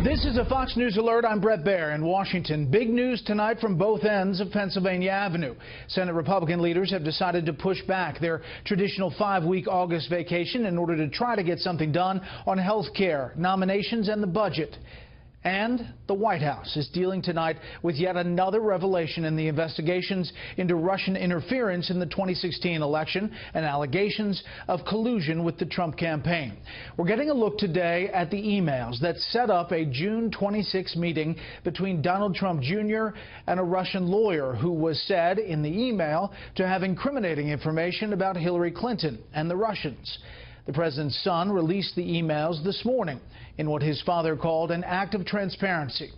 This is a Fox News Alert. I'm Brett Baer in Washington. Big news tonight from both ends of Pennsylvania Avenue. Senate Republican leaders have decided to push back their traditional 5-week August vacation in order to try to get something done on health care, nominations, and the budget. And the White House is dealing tonight with yet another revelation in the investigations into Russian interference in the 2016 election and allegations of collusion with the Trump campaign. We're getting a look today at the emails that set up a June 26 meeting between Donald Trump Jr. and a Russian lawyer who was said in the email to have incriminating information about Hillary Clinton and the Russians. The president's son released the emails this morning in what his father called an act of transparency.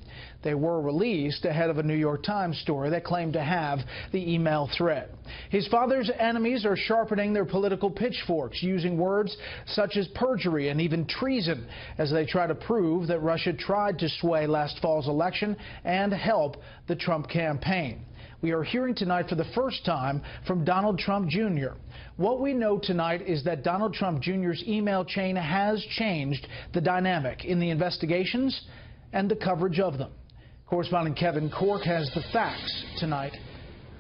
They were released ahead of a New York Times story that claimed to have the email thread. His father's enemies are sharpening their political pitchforks, using words such as perjury and even treason as they try to prove that Russia tried to sway last fall's election and help the Trump campaign. We are hearing tonight for the first time from Donald Trump Jr. What we know tonight is that Donald Trump Jr.'s email chain has changed the dynamic in the investigations and the coverage of them. Correspondent Kevin Corke has the facts tonight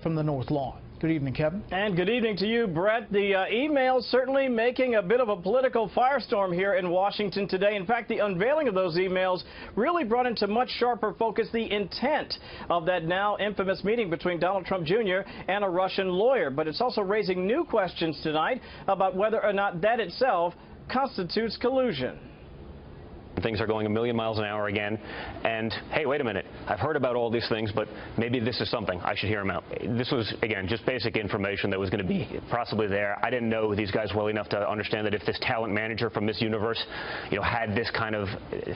from the North Lawn. Good evening, Kevin. And good evening to you, Brett. The emails certainly making a bit of a political firestorm here in Washington today. In fact, the unveiling of those emails really brought into much sharper focus the intent of that now infamous meeting between Donald Trump Jr. and a Russian lawyer. But it's also raising new questions tonight about whether or not that itself constitutes collusion. Things are going a million miles an hour again, and hey, wait a minute, I've heard about all these things, but maybe this is something. I should hear them out. This was, again, just basic information that was going to be possibly there. I didn't know these guys well enough to understand that if this talent manager from Miss Universe, had this kind of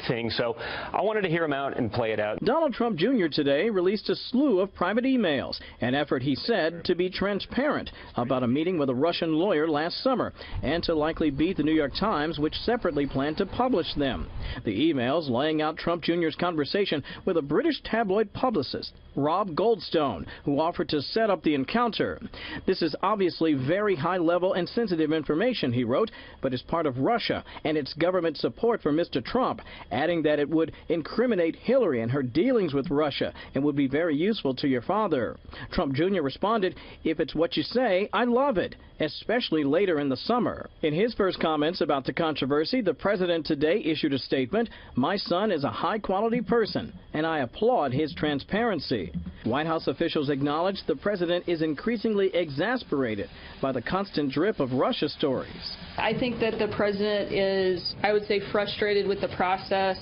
thing, so I wanted to hear them out and play it out. Donald Trump Jr. today released a slew of private emails, an effort he said to be transparent about a meeting with a Russian lawyer last summer, and to likely beat the New York Times, which separately planned to publish them. The emails laying out Trump Jr.'s conversation with a British tabloid publicist, Rob Goldstone, who offered to set up the encounter. This is obviously very high-level and sensitive information, he wrote, but is part of Russia and its government support for Mr. Trump, adding that it would incriminate Hillary and her dealings with Russia and would be very useful to your father. Trump Jr. responded, "If it's what you say, I love it, especially later in the summer." In his first comments about the controversy, the president today issued a statement, "My son is a high-quality person, and I applaud his transparency." White House officials acknowledge the president is increasingly exasperated by the constant drip of Russia stories. I think that the president is, I would say, frustrated with the process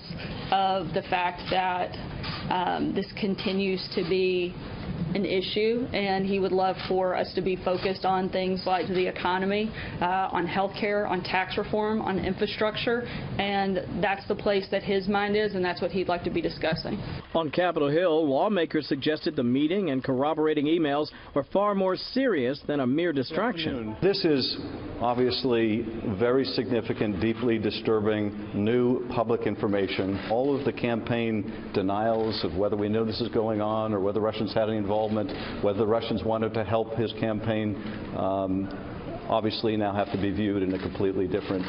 of the fact that this continues to be an issue, and he would love for us to be focused on things like the economy, on health care, on tax reform, on infrastructure, and that's the place that his mind is, and that's what he'd like to be discussing. On Capitol Hill, lawmakers suggested the meeting and corroborating emails were far more serious than a mere distraction. This is obviously very significant, deeply disturbing new public information. All of the campaign denials of whether we know this is going on or whether Russians had any involvement, whether the Russians wanted to help his campaign, obviously now have to be viewed in a completely different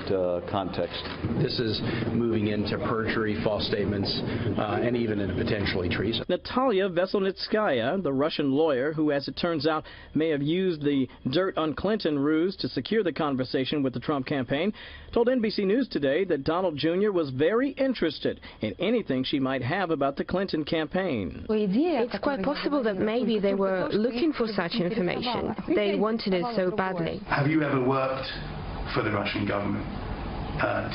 context. This is moving into perjury, false statements, and even into potentially treason. Natalia Veselnitskaya, the Russian lawyer who, as it turns out, may have used the dirt on Clinton ruse to secure the conversation with the Trump campaign, told NBC News today that Donald Jr. was very interested in anything she might have about the Clinton campaign. It's quite possible that maybe they were looking for such information. They wanted it so badly. Have you ever worked for the Russian government?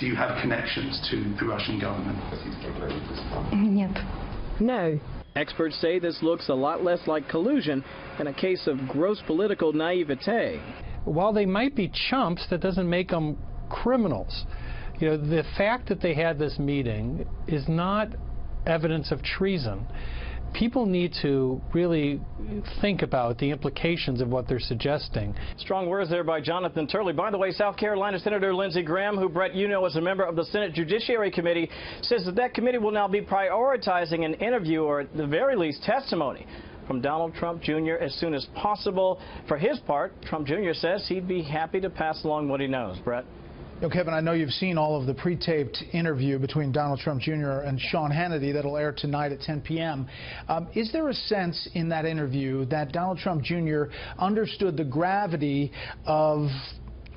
Do you have connections to the Russian government? No. Experts say this looks a lot less like collusion than a case of gross political naivete. While they might be chumps, that doesn't make them criminals. The fact that they had this meeting is not evidence of treason. People need to really think about the implications of what they're suggesting. Strong words there by Jonathan Turley. By the way, South Carolina Senator Lindsey Graham, who, Brett, you know, is a member of the Senate Judiciary Committee, says that committee will now be prioritizing an interview, or at the very least testimony, from Donald Trump Jr. as soon as possible. For his part, Trump Jr. says he'd be happy to pass along what he knows. Brett? Now, Kevin, I know you've seen all of the pre-taped interview between Donald Trump Jr. and Sean Hannity that'll air tonight at 10 p.m. Is there a sense in that interview that Donald Trump Jr. understood the gravity of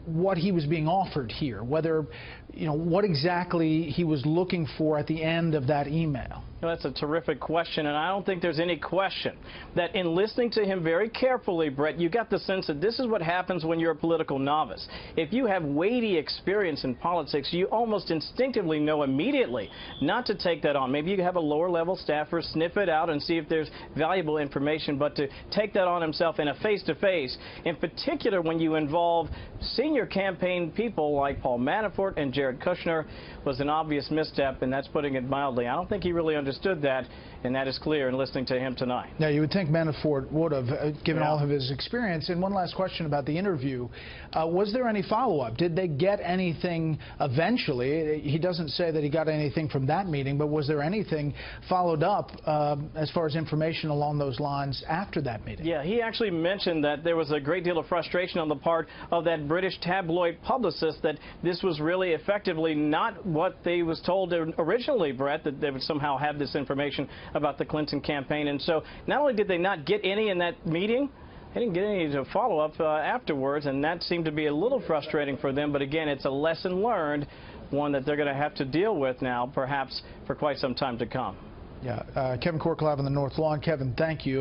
what he was being offered here, whether, what exactly he was looking for at the end of that email? Well, that's a terrific question, and I don't think there's any question that in listening to him very carefully, Brett, you got the sense that this is what happens when you're a political novice. If you have weighty experience in politics, you almost instinctively know immediately not to take that on. Maybe you have a lower-level staffer sniff it out and see if there's valuable information, but to take that on himself in a face-to-face, in particular when you involve senior campaign people like Paul Manafort and Jared Kushner, was an obvious misstep, and that's putting it mildly. I don't think he really understood that, and that is clear in listening to him tonight. Now, you would think Manafort would have, given all of his experience. And one last question about the interview. Was there any follow-up? Did they get anything eventually? He doesn't say that he got anything from that meeting, but was there anything followed up as far as information along those lines after that meeting? Yeah, he actually mentioned that there was a great deal of frustration on the part of that British tabloid publicist that this was really effectively not what they was told originally, Brett, that they would somehow have this information about the Clinton campaign. And so not only did they not get any in that meeting, they didn't get any to follow up afterwards, and that seemed to be a little frustrating for them. But again, it's a lesson learned, one that they're going to have to deal with now, perhaps for quite some time to come. Yeah, Kevin Corke live on the North Lawn. Kevin, thank you.